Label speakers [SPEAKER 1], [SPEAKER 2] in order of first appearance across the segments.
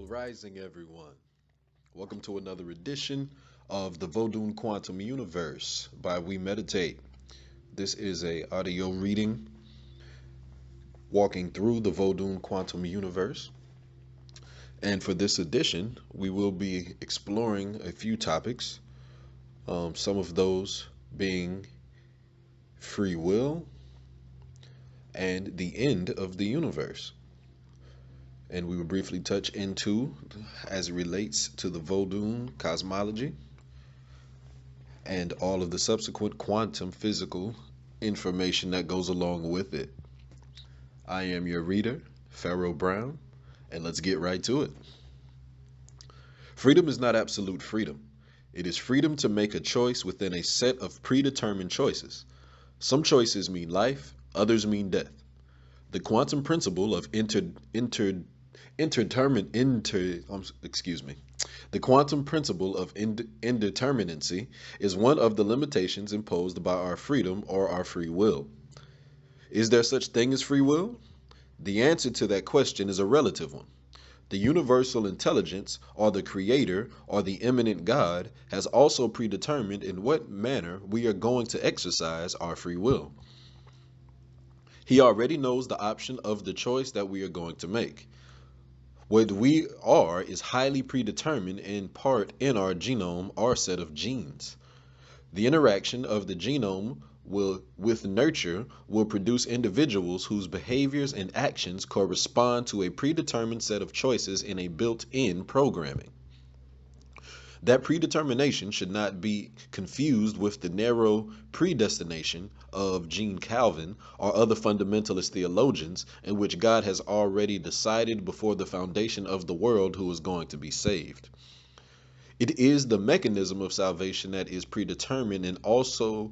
[SPEAKER 1] Well, rising everyone. Welcome to another edition of the Voodoo Quantum Universe by We Meditate. This is a audio reading walking through the Voodoo Quantum Universe. And for this edition, we will be exploring a few topics, some of those being free will and the end of the universe. And we will briefly touch into as it relates to the Voodoo cosmology and all of the subsequent quantum physical information that goes along with it. I am your reader, Pharaoh Brown, and let's get right to it. Freedom is not absolute freedom. It is freedom to make a choice within a set of predetermined choices. Some choices mean life, others mean death. The quantum principle of The quantum principle of indeterminancy is one of the limitations imposed by our freedom or our free will. Is there such thing as free will? The answer to that question is a relative one. The universal intelligence, or the creator, or the immanent God, has also predetermined in what manner we are going to exercise our free will. He already knows the option of the choice that we are going to make. What we are is highly predetermined in part in our genome, our set of genes. The interaction of the genome with nurture will produce individuals whose behaviors and actions correspond to a predetermined set of choices in a built-in programming. That predetermination should not be confused with the narrow predestination of Jean Calvin or other fundamentalist theologians, in which God has already decided before the foundation of the world who is going to be saved. It is the mechanism of salvation that is predetermined and also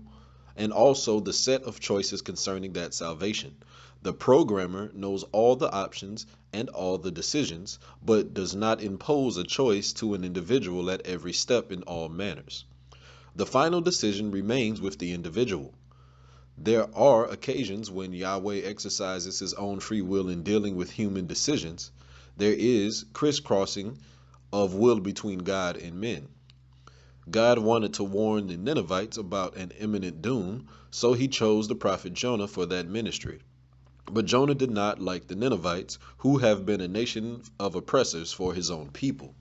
[SPEAKER 1] the set of choices concerning that salvation. The programmer knows all the options and all the decisions, but does not impose a choice to an individual at every step in all manners. The final decision remains with the individual. There are occasions when Yahweh exercises his own free will in dealing with human decisions. There is crisscrossing of will between God and men. God wanted to warn the Ninevites about an imminent doom, so he chose the prophet Jonah for that ministry. But Jonah did not like the Ninevites, who have been a nation of oppressors for his own people.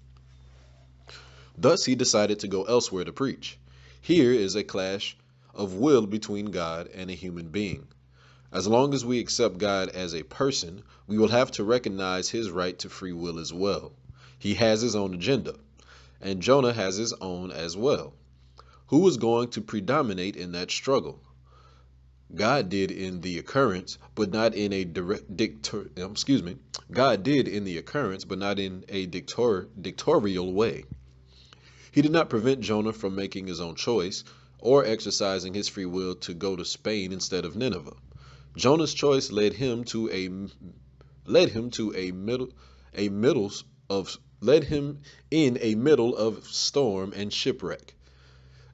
[SPEAKER 1] Thus he decided to go elsewhere to preach. Here is a clash of will between God and a human being. As long as we accept God as a person, we will have to recognize his right to free will as well. He has his own agenda, and Jonah has his own as well. Who is going to predominate in that struggle? God did in the occurrence, but not in a God did in the occurrence, but not in a dictatorial way. He did not prevent Jonah from making his own choice or exercising his free will to go to Spain instead of Nineveh. Jonah's choice led him in a middle of storm and shipwreck.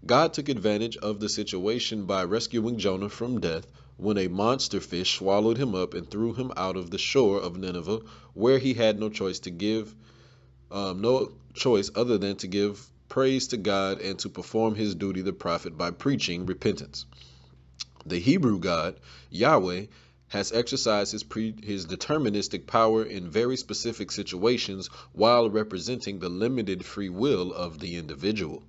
[SPEAKER 1] God took advantage of the situation by rescuing Jonah from death when a monster fish swallowed him up and threw him out of the shore of Nineveh, where he had no choice other than to give praise to God and to perform his duty the prophet by preaching repentance. The Hebrew God, Yahweh, has exercised his deterministic power in very specific situations while representing the limited free will of the individual.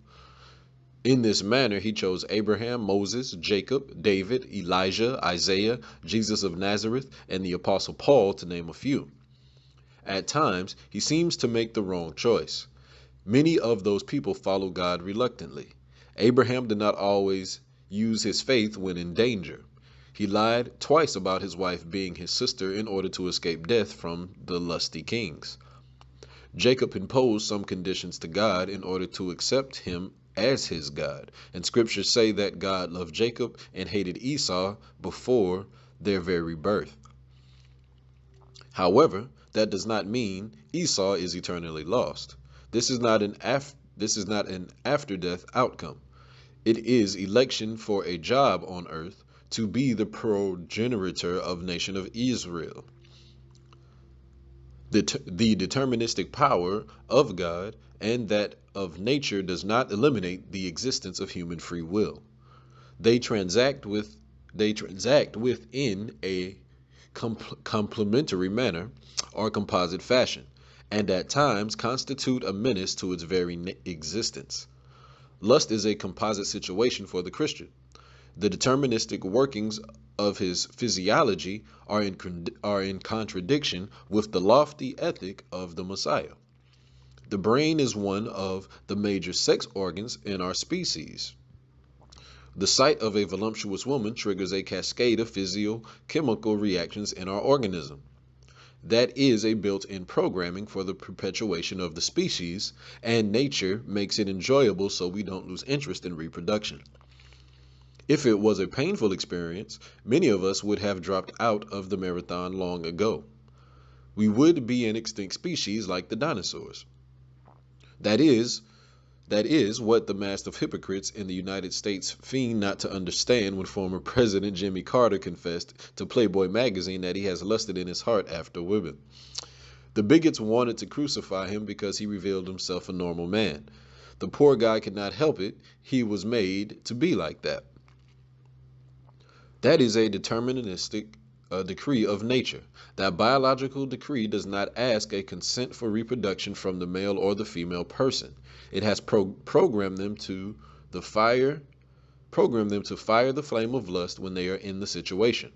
[SPEAKER 1] In this manner, he chose Abraham, Moses, Jacob, David, Elijah, Isaiah, Jesus of Nazareth, and the Apostle Paul, to name a few. At times, he seems to make the wrong choice. Many of those people follow God reluctantly. Abraham did not always use his faith when in danger. He lied twice about his wife being his sister in order to escape death from the lusty kings. Jacob imposed some conditions to God in order to accept him as his God, and scriptures say that God loved Jacob and hated Esau before their very birth. However, that does not mean Esau is eternally lost. This is not an after-death outcome. It is election for a job on earth to be the progenitor of nation of Israel. The deterministic power of God and that of nature does not eliminate the existence of human free will. They transact within a complementary manner or composite fashion, and at times constitute a menace to its very existence. Lust is a composite situation for the Christian. The deterministic workings of his physiology are in contradiction with the lofty ethic of the Messiah. The brain is one of the major sex organs in our species. The sight of a voluptuous woman triggers a cascade of physicochemical reactions in our organism. That is a built-in programming for the perpetuation of the species, and nature makes it enjoyable so we don't lose interest in reproduction. If it was a painful experience, many of us would have dropped out of the marathon long ago. We would be an extinct species like the dinosaurs. That is what the mass of hypocrites in the United States feign not to understand when former President Jimmy Carter confessed to Playboy magazine that he has lusted in his heart after women. The bigots wanted to crucify him because he revealed himself a normal man. The poor guy could not help it. He was made to be like that. That is a deterministic decree of nature. That biological decree does not ask a consent for reproduction from the male or the female person. It has programmed them to fire the flame of lust when they are in the situation.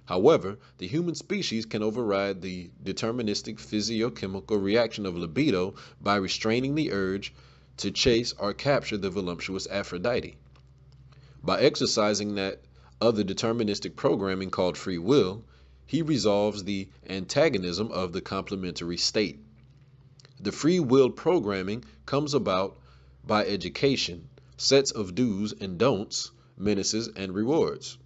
[SPEAKER 1] However, the human species can override the deterministic physiochemical reaction of libido by restraining the urge to chase or capture the voluptuous Aphrodite. By exercising that other deterministic programming called free will, he resolves the antagonism of the complementary state. The free-willed programming comes about by education, sets of do's and don'ts, menaces and rewards.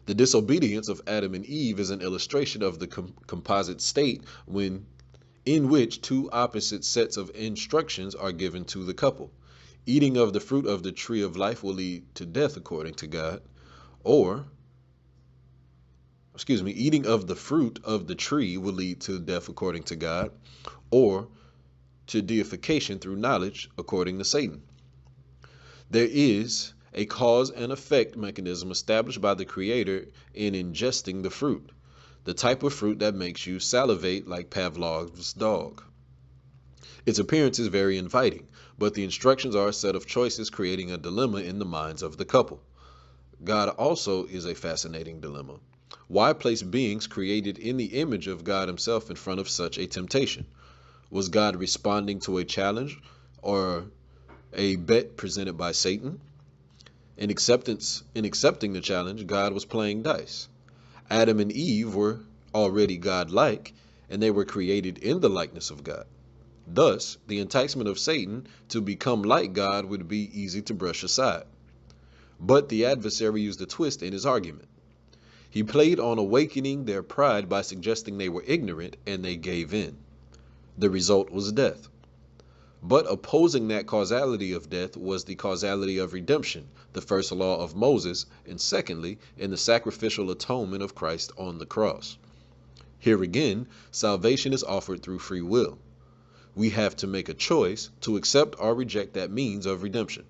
[SPEAKER 1] The disobedience of Adam and Eve is an illustration of the composite state in which two opposite sets of instructions are given to the couple. Eating of the fruit of the tree of life will lead to death according to God, eating of the fruit of the tree will lead to death according to God, or to deification through knowledge according to Satan. There is a cause and effect mechanism established by the Creator in ingesting the fruit, the type of fruit that makes you salivate like Pavlov's dog. Its appearance is very inviting, but the instructions are a set of choices creating a dilemma in the minds of the couple. God also is a fascinating dilemma. Why place beings created in the image of God himself in front of such a temptation? Was God responding to a challenge or a bet presented by Satan? In accepting the challenge, God was playing dice. Adam and Eve were already God-like, and they were created in the likeness of God. Thus, the enticement of Satan to become like God would be easy to brush aside. But the adversary used a twist in his argument. He played on awakening their pride by suggesting they were ignorant and they gave in. The result was death. But opposing that causality of death was the causality of redemption, the first law of Moses, and secondly, in the sacrificial atonement of Christ on the cross. Here again, salvation is offered through free will. We have to make a choice to accept or reject that means of redemption.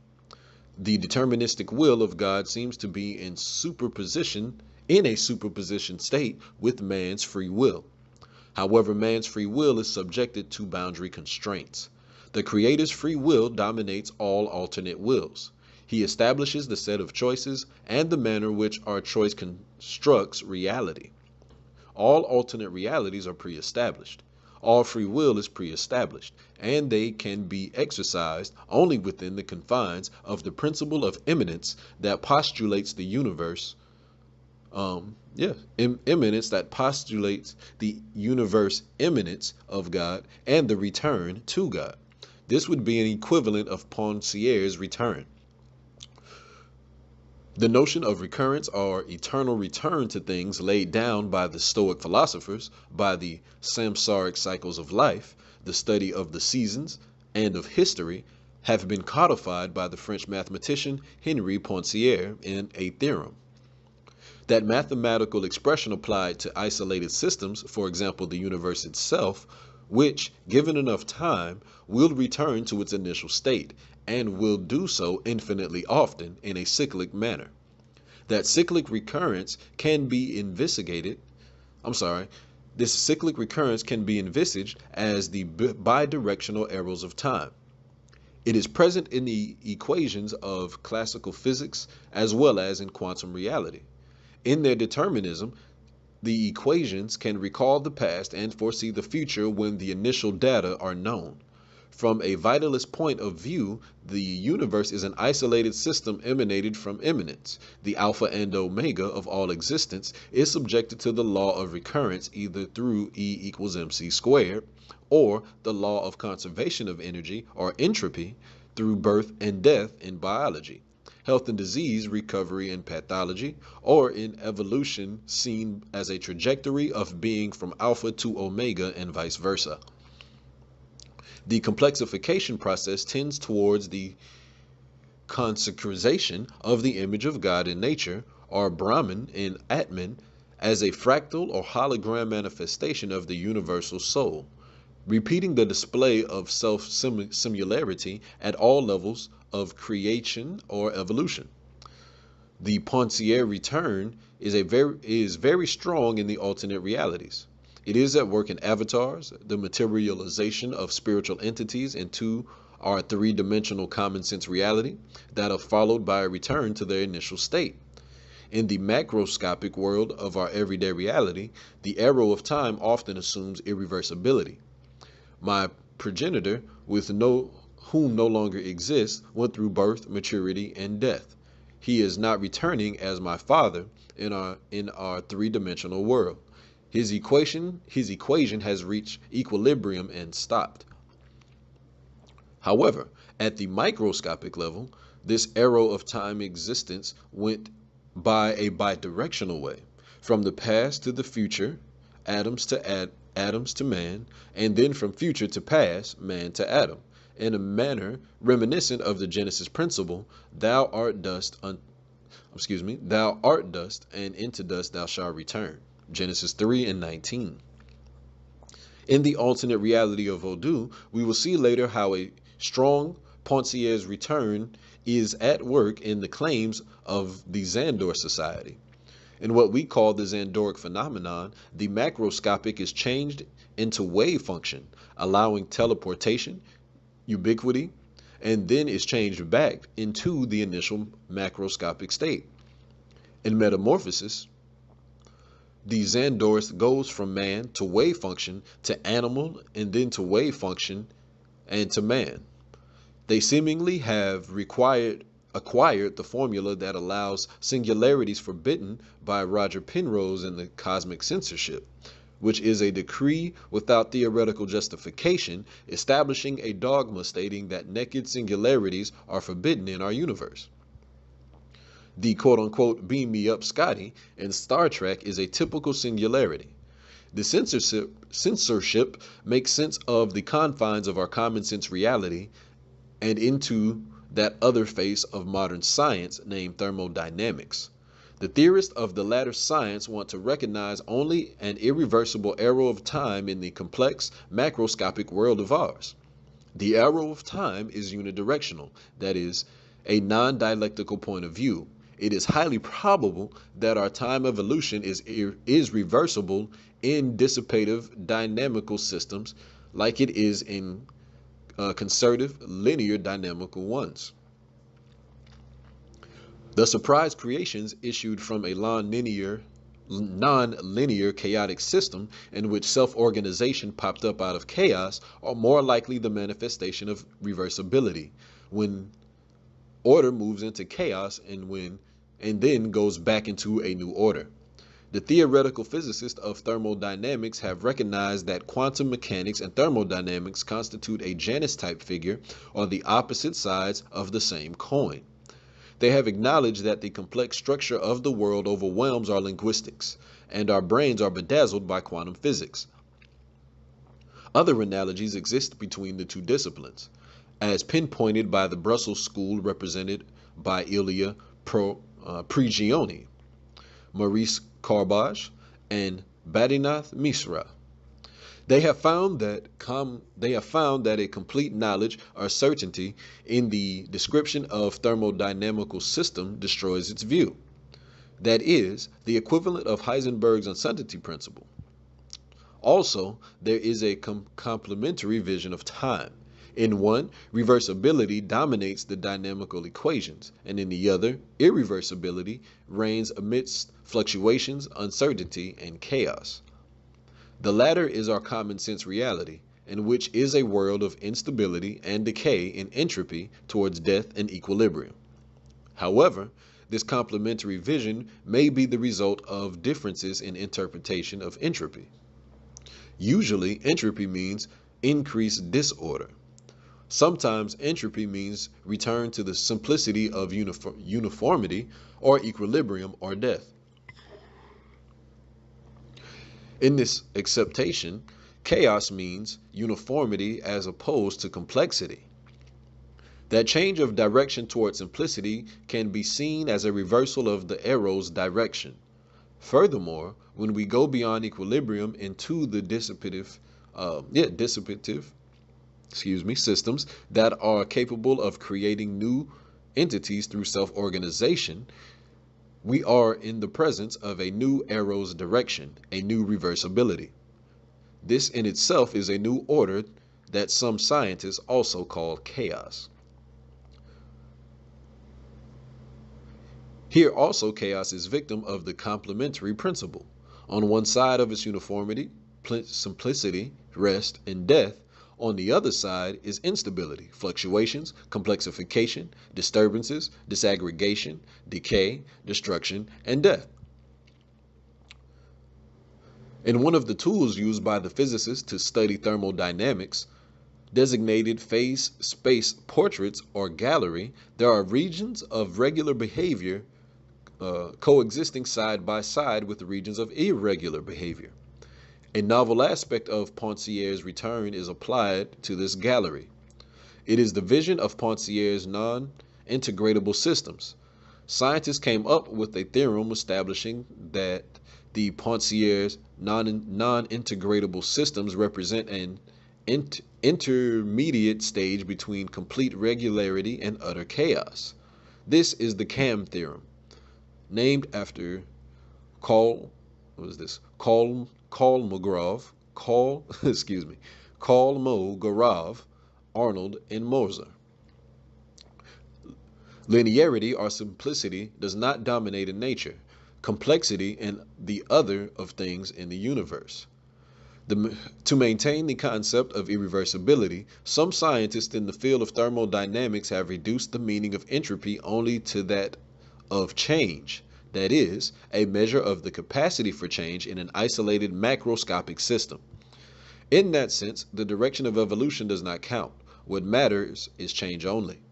[SPEAKER 1] The deterministic will of God seems to be in a superposition state with man's free will. However, man's free will is subjected to boundary constraints. The Creator's free will dominates all alternate wills. He establishes the set of choices and the manner in which our choice constructs reality. All alternate realities are pre-established. All free will is pre-established, and they can be exercised only within the confines of the principle of immanence that postulates the universe. Immanence that postulates the universe immanence of God and the return to God. This would be an equivalent of Poincare return. The notion of recurrence or eternal return to things laid down by the Stoic philosophers, by the samsaric cycles of life, the study of the seasons, and of history, have been codified by the French mathematician Henri Poincare in a theorem. That mathematical expression applied to isolated systems, for example, the universe itself, which, given enough time, will return to its initial state, and will do so infinitely often in a cyclic manner. That cyclic recurrence can be investigated, this cyclic recurrence can be envisaged as the bidirectional arrows of time. It is present in the equations of classical physics as well as in quantum reality. In their determinism, the equations can recall the past and foresee the future when the initial data are known. From a vitalist point of view, the universe is an isolated system emanated from immanence. The alpha and omega of all existence is subjected to the law of recurrence either through E equals mc squared, or the law of conservation of energy or entropy through birth and death in biology, health and disease, recovery and pathology, or in evolution seen as a trajectory of being from alpha to omega and vice versa. The complexification process tends towards the consecration of the image of God in nature, or Brahman in Atman, as a fractal or hologram manifestation of the universal soul, repeating the display of self-similarity at all levels of creation or evolution. The Pontier return is very strong in the alternate realities. It is at work in avatars, the materialization of spiritual entities into our three-dimensional common sense reality that are followed by a return to their initial state. In the macroscopic world of our everyday reality, the arrow of time often assumes irreversibility. My progenitor, whom no longer exists, went through birth, maturity, and death. He is not returning as my father in our three-dimensional world. His equation has reached equilibrium and stopped. However, at the microscopic level, this arrow of time existence went by a bidirectional way, from the past to the future, atoms to man, and then from future to past, man to atom, in a manner reminiscent of the Genesis principle, thou art dust, and into dust thou shalt return. Genesis 3:19. In the alternate reality of Voodoo, we will see later how a strong Pontier's return is at work in the claims of the Zandor Society. In what we call the Zandoric phenomenon, the macroscopic is changed into wave function, allowing teleportation, ubiquity, and then is changed back into the initial macroscopic state. In metamorphosis, the Zandorist goes from man to wave function to animal and then to wave function and to man. They seemingly have acquired the formula that allows singularities forbidden by Roger Penrose in the Cosmic Censorship, which is a decree without theoretical justification, establishing a dogma stating that naked singularities are forbidden in our universe. The quote-unquote beam me up Scotty in Star Trek is a typical singularity. The censorship makes sense of the confines of our common sense reality and into that other face of modern science named thermodynamics. The theorists of the latter science want to recognize only an irreversible arrow of time in the complex macroscopic world of ours. The arrow of time is unidirectional, that is, a non-dialectical point of view. It is highly probable that our time evolution is reversible in dissipative dynamical systems like it is in conservative linear dynamical ones. The surprise creations issued from a non-linear chaotic system in which self-organization popped up out of chaos are more likely the manifestation of reversibility, when order moves into chaos and then goes back into a new order. The theoretical physicists of thermodynamics have recognized that quantum mechanics and thermodynamics constitute a Janus-type figure on the opposite sides of the same coin. They have acknowledged that the complex structure of the world overwhelms our linguistics, and our brains are bedazzled by quantum physics. Other analogies exist between the two disciplines, as pinpointed by the Brussels school represented by Ilya Prigioni. Maurice Carbage, and Badinath Misra. They have found that a complete knowledge or certainty in the description of thermodynamical system destroys its view. That is, the equivalent of Heisenberg's uncertainty principle. Also, there is a complementary vision of time. In one, reversibility dominates the dynamical equations, and in the other, irreversibility reigns amidst fluctuations, uncertainty, and chaos. The latter is our common sense reality, in which is a world of instability and decay in entropy towards death and equilibrium. However, this complementary vision may be the result of differences in interpretation of entropy. Usually, entropy means increased disorder. Sometimes entropy means return to the simplicity of uniformity or equilibrium or death. In this acceptation, chaos means uniformity as opposed to complexity. That change of direction toward simplicity can be seen as a reversal of the arrow's direction. Furthermore, when we go beyond equilibrium into the dissipative systems that are capable of creating new entities through self-organization, we are in the presence of a new arrow's direction, a new reversibility. This in itself is a new order that some scientists also call chaos. Here also chaos is victim of the complementary principle. On one side of its uniformity, simplicity, rest, and death. On the other side is instability, fluctuations, complexification, disturbances, disaggregation, decay, destruction, and death. In one of the tools used by the physicists to study thermodynamics, designated phase space portraits or gallery, there are regions of regular behavior coexisting side by side with the regions of irregular behavior. A novel aspect of Poincier's return is applied to this gallery. It is the vision of Poincier's non-integratable systems. Scientists came up with a theorem establishing that the Poincier's non-integratable systems represent an intermediate stage between complete regularity and utter chaos. This is the CAM theorem, named after Karl Markov, Arnold, and Moser. Linearity or simplicity does not dominate in nature, complexity and the other of things in the universe. To maintain the concept of irreversibility, some scientists in the field of thermodynamics have reduced the meaning of entropy only to that of change, that is, a measure of the capacity for change in an isolated macroscopic system. In that sense, the direction of evolution does not count. What matters is change only.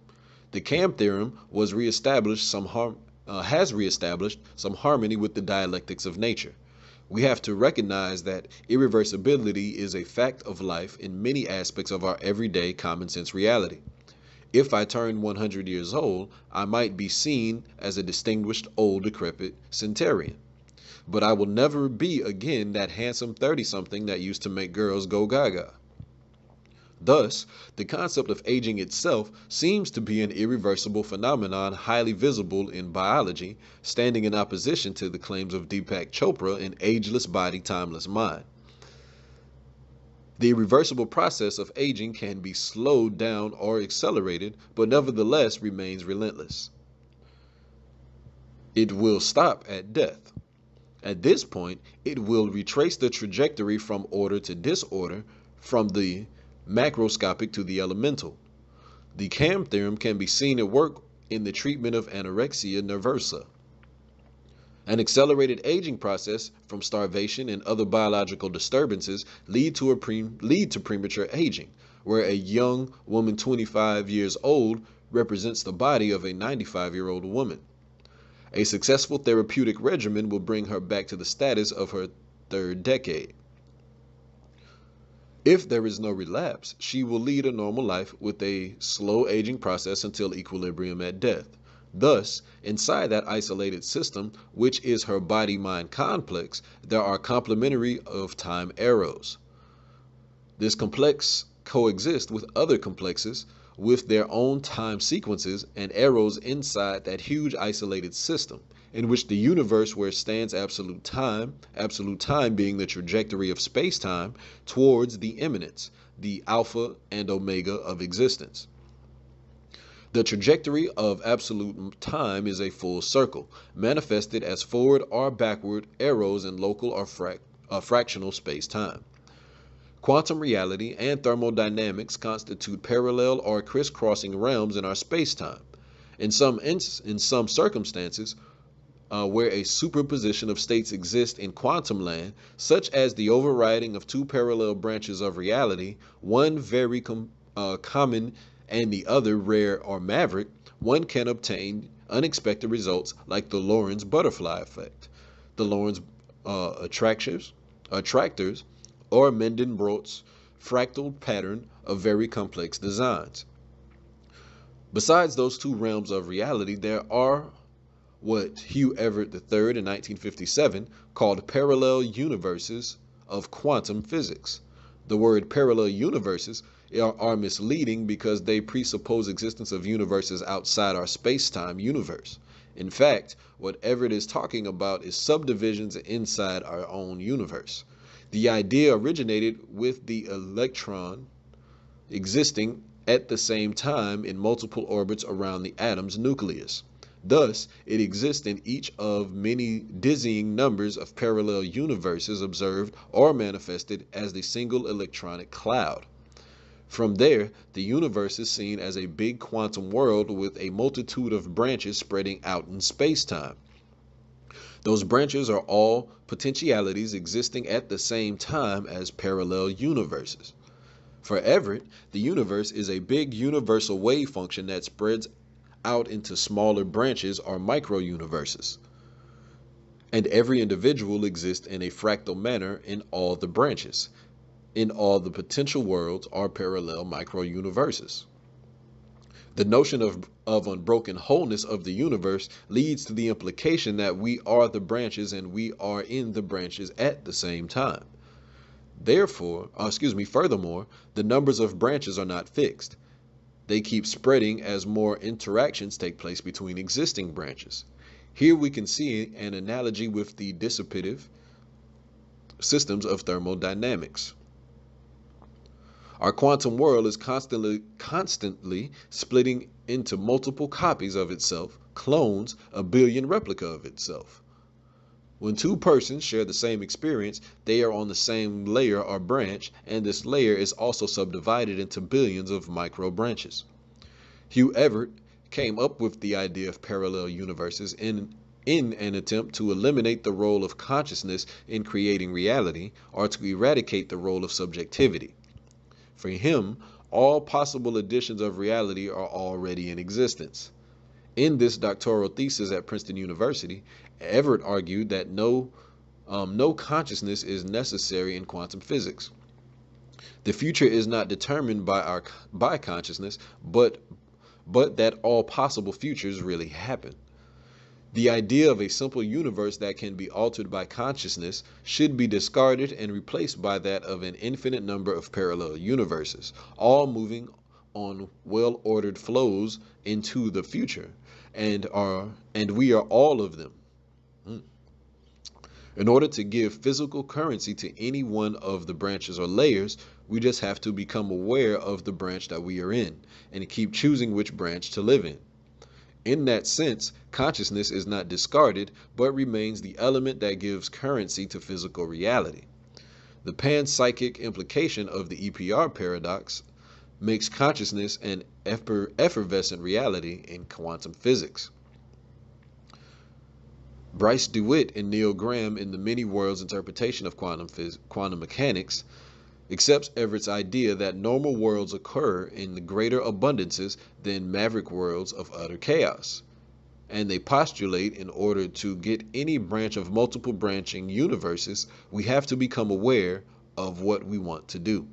[SPEAKER 1] The CAM theorem has reestablished some harmony with the dialectics of nature. We have to recognize that irreversibility is a fact of life in many aspects of our everyday common sense reality. If I turn 100 years old, I might be seen as a distinguished old decrepit centenarian. But I will never be again that handsome 30-something that used to make girls go gaga. Thus, the concept of aging itself seems to be an irreversible phenomenon highly visible in biology, standing in opposition to the claims of Deepak Chopra in Ageless Body, Timeless Mind. The irreversible process of aging can be slowed down or accelerated, but nevertheless remains relentless. It will stop at death. At this point, it will retrace the trajectory from order to disorder, from the macroscopic to the elemental. The CAM theorem can be seen at work in the treatment of anorexia nervosa. An accelerated aging process from starvation and other biological disturbances lead to premature aging, where a young woman 25 years old represents the body of a 95-year-old woman. A successful therapeutic regimen will bring her back to the status of her third decade. If there is no relapse, she will lead a normal life with a slow aging process until equilibrium at death. Thus, inside that isolated system, which is her body-mind complex, there are complementary of time arrows. This complex coexists with other complexes with their own time sequences and arrows inside that huge isolated system, in which the universe where stands absolute time being the trajectory of space-time towards the immanence, the alpha and omega of existence. The trajectory of absolute time is a full circle, manifested as forward or backward arrows in local or fractional space-time. Quantum reality and thermodynamics constitute parallel or crisscrossing realms in our space-time. In some circumstances, where a superposition of states exists in quantum land, such as the overriding of two parallel branches of reality, one very common and the other rare or maverick, one can obtain unexpected results like the Lorentz butterfly effect, the Lorentz attractors, or Mandelbrot's fractal pattern of very complex designs. Besides those two realms of reality, there are what Hugh Everett III in 1957 called parallel universes of quantum physics. The word parallel universes are misleading because they presuppose existence of universes outside our space-time universe. In fact, what Everett is talking about is subdivisions inside our own universe. The idea originated with the electron existing at the same time in multiple orbits around the atom's nucleus. Thus, it exists in each of many dizzying numbers of parallel universes observed or manifested as the single electronic cloud. From there, the universe is seen as a big quantum world with a multitude of branches spreading out in space-time. Those branches are all potentialities existing at the same time as parallel universes. For Everett, the universe is a big universal wave function that spreads out into smaller branches or micro-universes. And every individual exists in a fractal manner in all the branches, in all the potential worlds or parallel micro-universes. The notion of unbroken wholeness of the universe leads to the implication that we are the branches and we are in the branches at the same time. Furthermore, the numbers of branches are not fixed. They keep spreading as more interactions take place between existing branches. Here we can see an analogy with the dissipative systems of thermodynamics. Our quantum world is constantly splitting into multiple copies of itself, clones, a billion replica of itself. When two persons share the same experience, they are on the same layer or branch, and this layer is also subdivided into billions of micro branches. Hugh Everett came up with the idea of parallel universes in an attempt to eliminate the role of consciousness in creating reality, or to eradicate the role of subjectivity. For him, all possible editions of reality are already in existence. In this doctoral thesis at Princeton University, Everett argued that no consciousness is necessary in quantum physics. The future is not determined by consciousness, but that all possible futures really happen. The idea of a simple universe that can be altered by consciousness should be discarded and replaced by that of an infinite number of parallel universes, all moving on well-ordered flows into the future, and we are all of them. In order to give physical currency to any one of the branches or layers, we just have to become aware of the branch that we are in and keep choosing which branch to live in. In that sense, consciousness is not discarded, but remains the element that gives currency to physical reality. The panpsychic implication of the EPR paradox makes consciousness an effervescent reality in quantum physics. Bryce DeWitt and Neil Graham in the Many Worlds interpretation of quantum mechanics accepts Everett's idea that normal worlds occur in greater abundances than maverick worlds of utter chaos. And they postulate in order to get any branch of multiple branching universes, we have to become aware of what we want to do.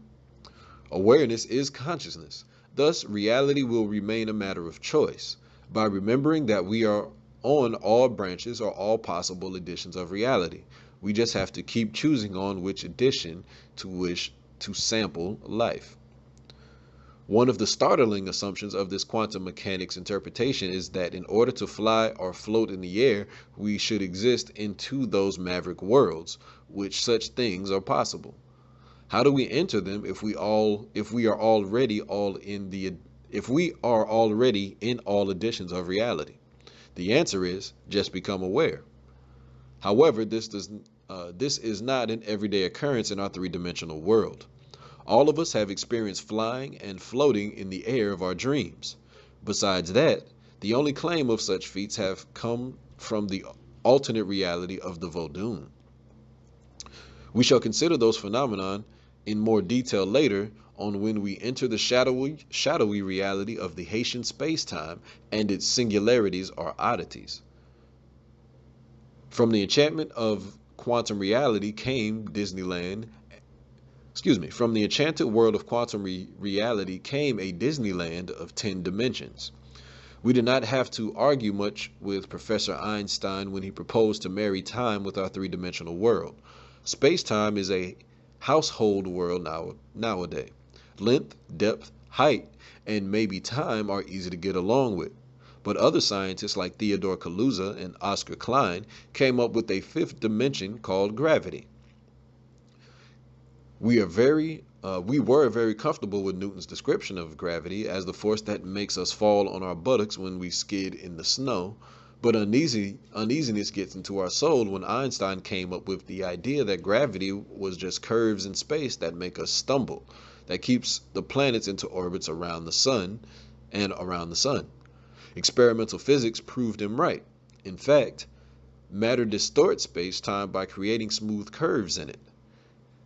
[SPEAKER 1] Awareness is consciousness. Thus, reality will remain a matter of choice. by remembering that we are on all branches or all possible editions of reality. We just have to keep choosing on which edition to wish to sample life. One of the startling assumptions of this quantum mechanics interpretation is that in order to fly or float in the air, we should exist into those maverick worlds, which such things are possible. How do we enter them if we are already in all editions of reality? The answer is just become aware. However, this is not an everyday occurrence in our three-dimensional world. All of us have experienced flying and floating in the air of our dreams. Besides that, the only claim of such feats have come from the alternate reality of the Voodoo. We shall consider those phenomena in more detail later on when we enter the shadowy reality of the Haitian space-time and its singularities or oddities. From the enchantment of quantum reality came from the enchanted world of quantum reality came a Disneyland of 10 dimensions. We did not have to argue much with Professor Einstein when he proposed to marry time with our three-dimensional world. Space-time is a household world nowadays. Length, depth, height, and maybe time are easy to get along with. But other scientists like Theodore Kaluza and Oscar Klein came up with a fifth dimension called gravity. We were very comfortable with Newton's description of gravity as the force that makes us fall on our buttocks when we skid in the snow, but uneasiness gets into our soul when Einstein came up with the idea that gravity was just curves in space that make us stumble, that keeps the planets into orbits around the sun and around the sun. Experimental physics proved him right. In fact, matter distorts space-time by creating smooth curves in it.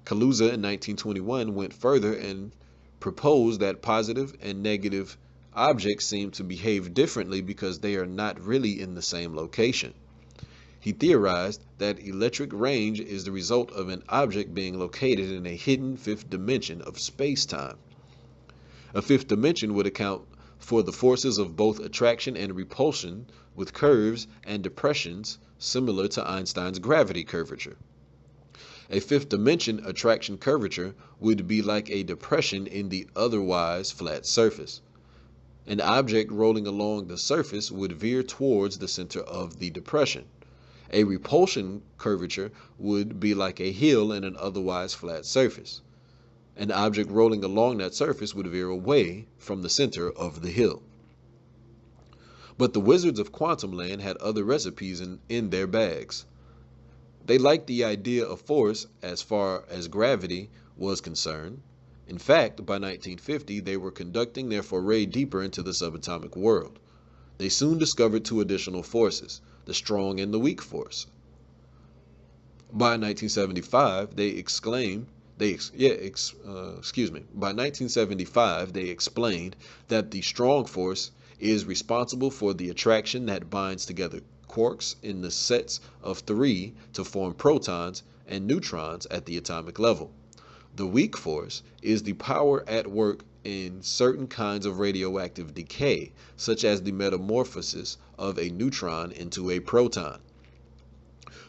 [SPEAKER 1] Kaluza in 1921 went further and proposed that positive and negative objects seem to behave differently because they are not really in the same location. He theorized that electric range is the result of an object being located in a hidden fifth dimension of space-time. A fifth dimension would account for the forces of both attraction and repulsion with curves and depressions similar to Einstein's gravity curvature. A fifth dimension attraction curvature would be like a depression in the otherwise flat surface. An object rolling along the surface would veer towards the center of the depression. A repulsion curvature would be like a hill in an otherwise flat surface. An object rolling along that surface would veer away from the center of the hill. But the wizards of Quantum Land had other recipes in their bags. They liked the idea of force as far as gravity was concerned. In fact, by 1950, they were conducting their foray deeper into the subatomic world. They soon discovered two additional forces, the strong and the weak force. By 1975, they explained that the strong force is responsible for the attraction that binds together quarks in the sets of 3 to form protons and neutrons at the atomic level. The weak force is the power at work in certain kinds of radioactive decay, such as the metamorphosis of a neutron into a proton.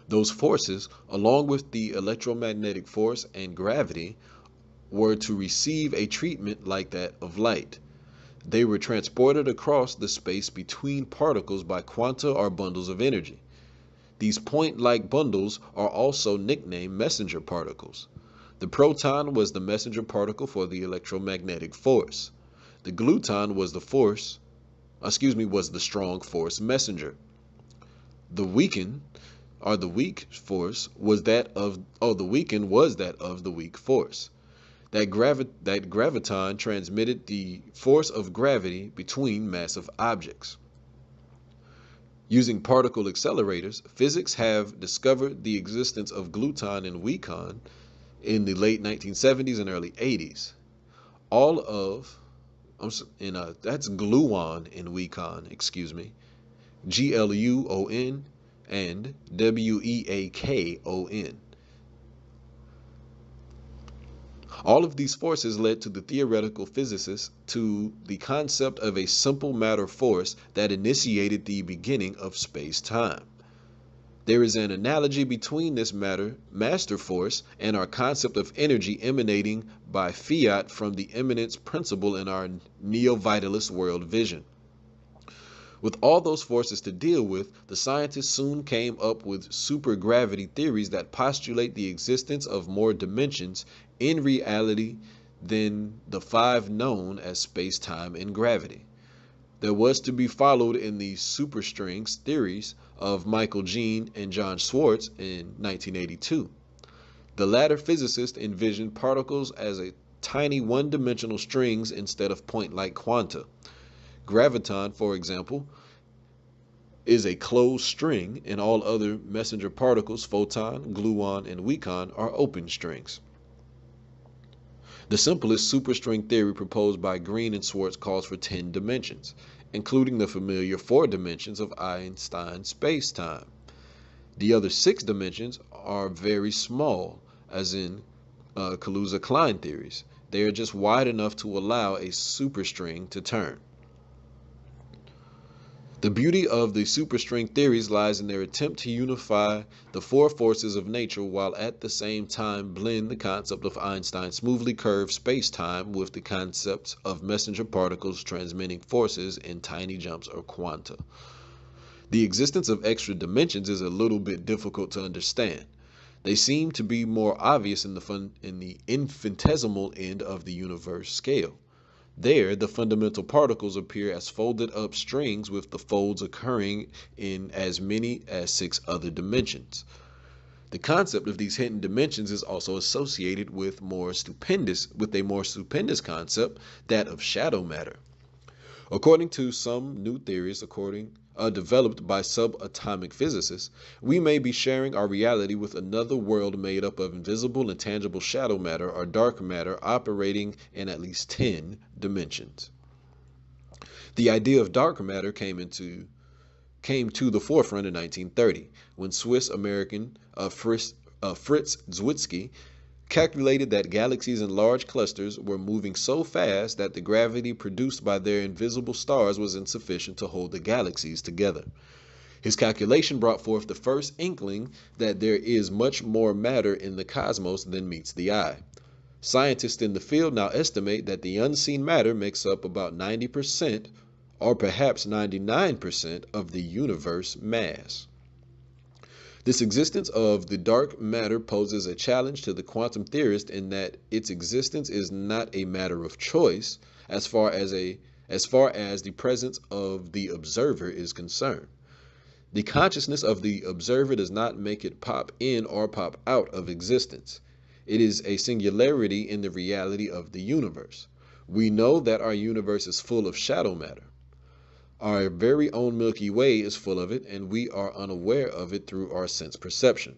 [SPEAKER 1] Those forces, along with the electromagnetic force and gravity, were to receive a treatment like that of light. They were transported across the space between particles by quanta or bundles of energy. These point-like bundles are also nicknamed messenger particles. The proton was the messenger particle for the electromagnetic force. The gluton was the strong force messenger. The weaken was that of the weak force. That graviton transmitted the force of gravity between massive objects. Using particle accelerators, physics have discovered the existence of gluton and weakon in the late 1970s and early 80s. That's gluon and weakon, GLUON and WEAKON. All of these forces led to the theoretical physicists to the concept of a simple matter force that initiated the beginning of space-time. There is an analogy between this master force and our concept of energy emanating by fiat from the immanence principle in our neo-vitalist world vision. With all those forces to deal with, the scientists soon came up with supergravity theories that postulate the existence of more dimensions in reality than the 5 known as space-time and gravity. There was to be followed in the superstrings theories of Michael Jean and John Schwartz in 1982. The latter physicists envisioned particles as a tiny one-dimensional strings instead of point-like quanta. Graviton, for example, is a closed string, and all other messenger particles, photon, gluon, and weakon, are open strings. The simplest superstring theory proposed by Green and Schwartz calls for 10 dimensions, including the familiar 4 dimensions of Einstein's space-time. The other 6 dimensions are very small, as in Kaluza-Klein theories. They are just wide enough to allow a superstring to turn. The beauty of the superstring theories lies in their attempt to unify the 4 forces of nature while at the same time blend the concept of Einstein's smoothly curved space-time with the concepts of messenger particles transmitting forces in tiny jumps or quanta. The existence of extra dimensions is a little bit difficult to understand. They seem to be more obvious in the infinitesimal end of the universe scale. There, the fundamental particles appear as folded up strings with the folds occurring in as many as 6 other dimensions. The concept of these hidden dimensions is also associated with a more stupendous concept, that of shadow matter. According to some new theories developed by subatomic physicists, we may be sharing our reality with another world made up of invisible and tangible shadow matter or dark matter operating in at least 10 dimensions. The idea of dark matter came to the forefront in 1930 when Swiss-American Fritz Zwicky calculated that galaxies in large clusters were moving so fast that the gravity produced by their invisible stars was insufficient to hold the galaxies together. His calculation brought forth the first inkling that there is much more matter in the cosmos than meets the eye. Scientists in the field now estimate that the unseen matter makes up about 90% or perhaps 99% of the universe mass. This existence of the dark matter poses a challenge to the quantum theorist in that its existence is not a matter of choice as far as the presence of the observer is concerned. The consciousness of the observer does not make it pop in or pop out of existence. It is a singularity in the reality of the universe. We know that our universe is full of shadow matter. Our very own Milky Way is full of it, and we are unaware of it through our sense perception.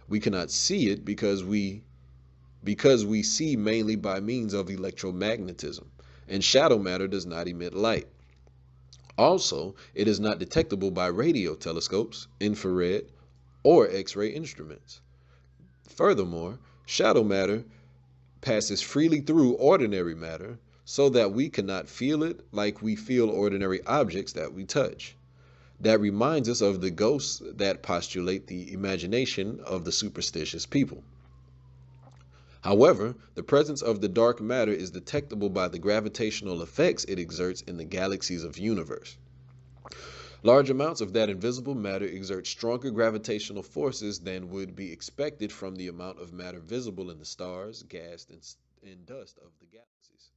[SPEAKER 1] We cannot see it because we see mainly by means of electromagnetism, and shadow matter does not emit light. Also, it is not detectable by radio telescopes, infrared, or X-ray instruments. Furthermore, shadow matter passes freely through ordinary matter, so that we cannot feel it like we feel ordinary objects that we touch. That reminds us of the ghosts that postulate the imagination of the superstitious people. However, the presence of the dark matter is detectable by the gravitational effects it exerts in the galaxies of the universe. Large amounts of that invisible matter exert stronger gravitational forces than would be expected from the amount of matter visible in the stars, gas, and dust of the galaxies.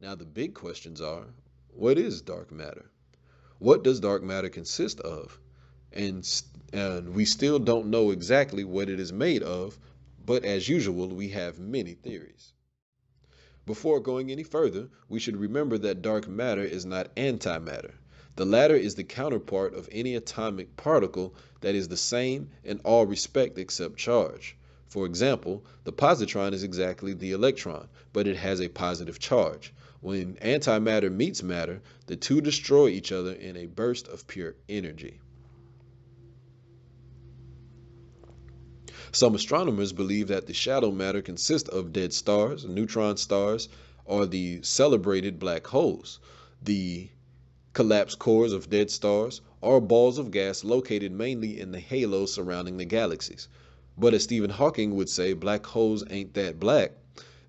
[SPEAKER 1] Now the big questions are, what is dark matter? What does dark matter consist of? And we still don't know exactly what it is made of, but as usual, we have many theories. Before going any further, we should remember that dark matter is not antimatter. The latter is the counterpart of any atomic particle that is the same in all respects except charge. For example, the positron is exactly the electron, but it has a positive charge. When antimatter meets matter, the two destroy each other in a burst of pure energy. Some astronomers believe that the shadow matter consists of dead stars, neutron stars, or the celebrated black holes, the collapsed cores of dead stars, or balls of gas located mainly in the halo surrounding the galaxies. But as Stephen Hawking would say, black holes ain't that black.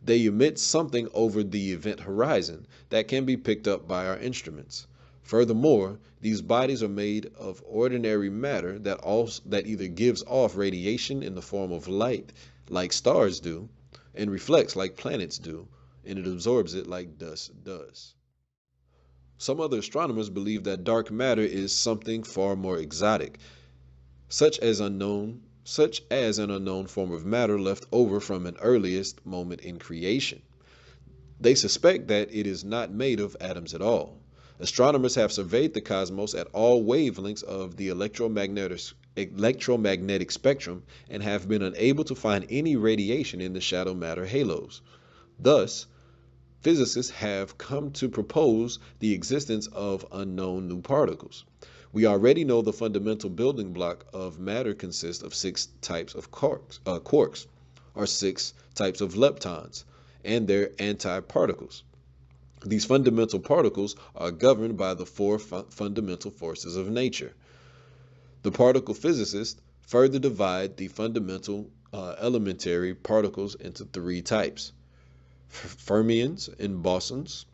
[SPEAKER 1] They emit something over the event horizon that can be picked up by our instruments. Furthermore, these bodies are made of ordinary matter that either gives off radiation in the form of light, like stars do, and reflects like planets do, and it absorbs it like dust does. Some other astronomers believe that dark matter is something far more exotic, such as an unknown form of matter left over from an earliest moment in creation. They suspect that it is not made of atoms at all. Astronomers have surveyed the cosmos at all wavelengths of the electromagnetic spectrum and have been unable to find any radiation in the shadow matter halos. Thus, physicists have come to propose the existence of unknown new particles. We already know the fundamental building block of matter consists of 6 types of quarks, or 6 types of leptons, and their antiparticles. These fundamental particles are governed by the 4 fundamental forces of nature. The particle physicists further divide the fundamental elementary particles into 3 types: fermions and bosons.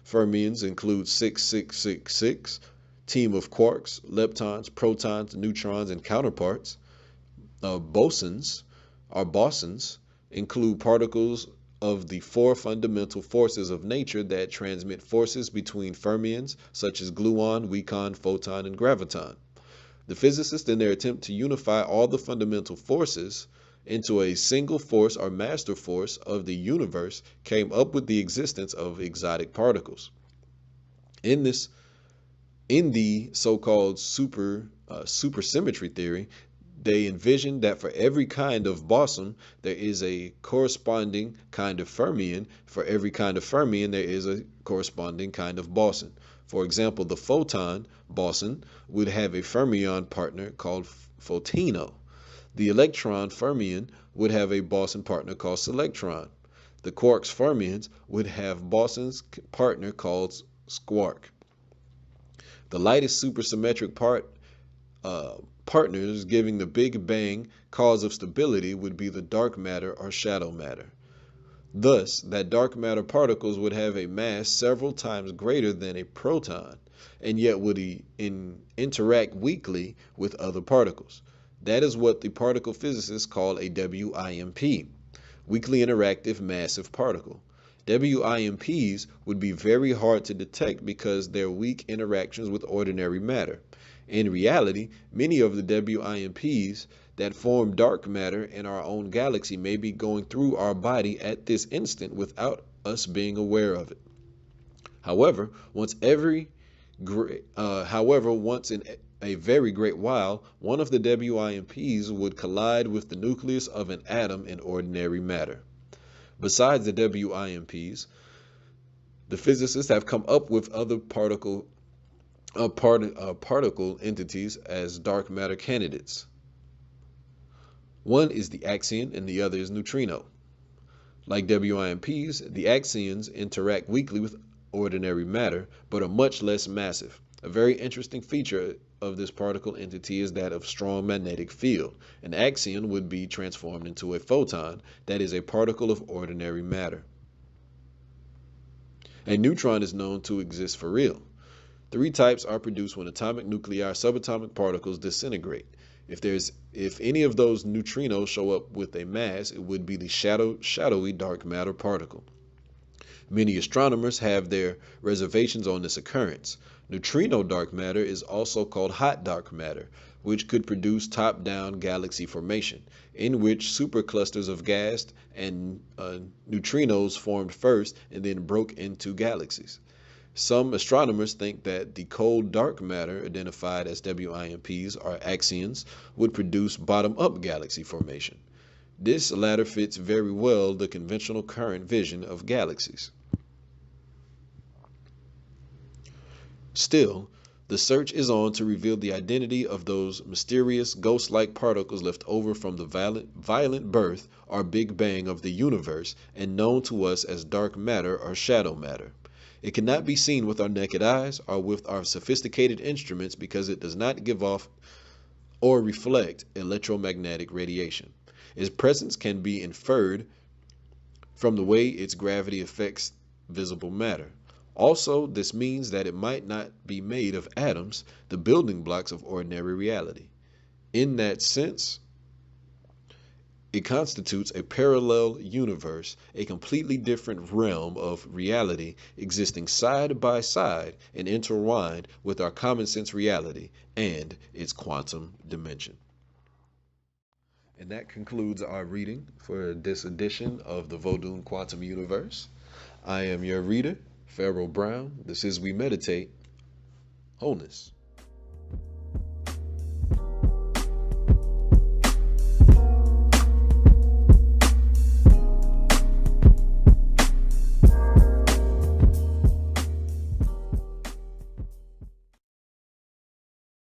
[SPEAKER 1] Fermions include 6666, team of quarks, leptons, protons, neutrons, and counterparts. Bosons include particles of the 4 fundamental forces of nature that transmit forces between fermions, such as gluon, weakon, photon, and graviton. The physicists, in their attempt to unify all the fundamental forces into a single force or master force of the universe, came up with the existence of exotic particles. In the so-called supersymmetry theory, they envisioned that for every kind of boson, there is a corresponding kind of fermion. For every kind of fermion, there is a corresponding kind of boson. For example, the photon boson would have a fermion partner called photino. The electron fermion would have a boson partner called selectron. The quarks fermions would have boson's partner called squark. The lightest supersymmetric partners giving the Big Bang cause of stability would be the dark matter or shadow matter. Thus, that dark matter particles would have a mass several times greater than a proton, and yet would interact weakly with other particles. That is what the particle physicists call a WIMP, weakly interactive massive particle. WIMPs would be very hard to detect because they're weak interactions with ordinary matter. In reality, many of the WIMPs that form dark matter in our own galaxy may be going through our body at this instant without us being aware of it. However, once in a very great while, one of the WIMPs would collide with the nucleus of an atom in ordinary matter. Besides the WIMPs, the physicists have come up with other particle entities as dark matter candidates. One is the axion and the other is neutrino. Like WIMPs, the axions interact weakly with ordinary matter, but are much less massive. A very interesting feature of this particle entity is that of strong magnetic field. An axion would be transformed into a photon, that is a particle of ordinary matter. A neutron is known to exist for real. 3 types are produced when atomic, nuclei, subatomic particles disintegrate. If any of those neutrinos show up with a mass, it would be the shadowy dark matter particle. Many astronomers have their reservations on this occurrence. Neutrino dark matter is also called hot dark matter, which could produce top-down galaxy formation, in which superclusters of gas and neutrinos formed first and then broke into galaxies. Some astronomers think that the cold dark matter, identified as WIMPs or axions, would produce bottom-up galaxy formation. This latter fits very well the conventional current vision of galaxies. Still, The search is on to reveal the identity of those mysterious ghost-like particles left over from the violent birth or Big Bang of the universe and known to us as dark matter or shadow matter. It cannot be seen with our naked eyes or with our sophisticated instruments because it does not give off or reflect electromagnetic radiation. Its presence can be inferred from the way its gravity affects visible matter. Also, this means that it might not be made of atoms, the building blocks of ordinary reality. In that sense, it constitutes a parallel universe, a completely different realm of reality existing side by side and intertwined with our common sense reality and its quantum dimension. And that concludes our reading for this edition of the Voodoo Quantum Universe. I am your reader, Pharaoh Brown. This is We Meditate Wholeness.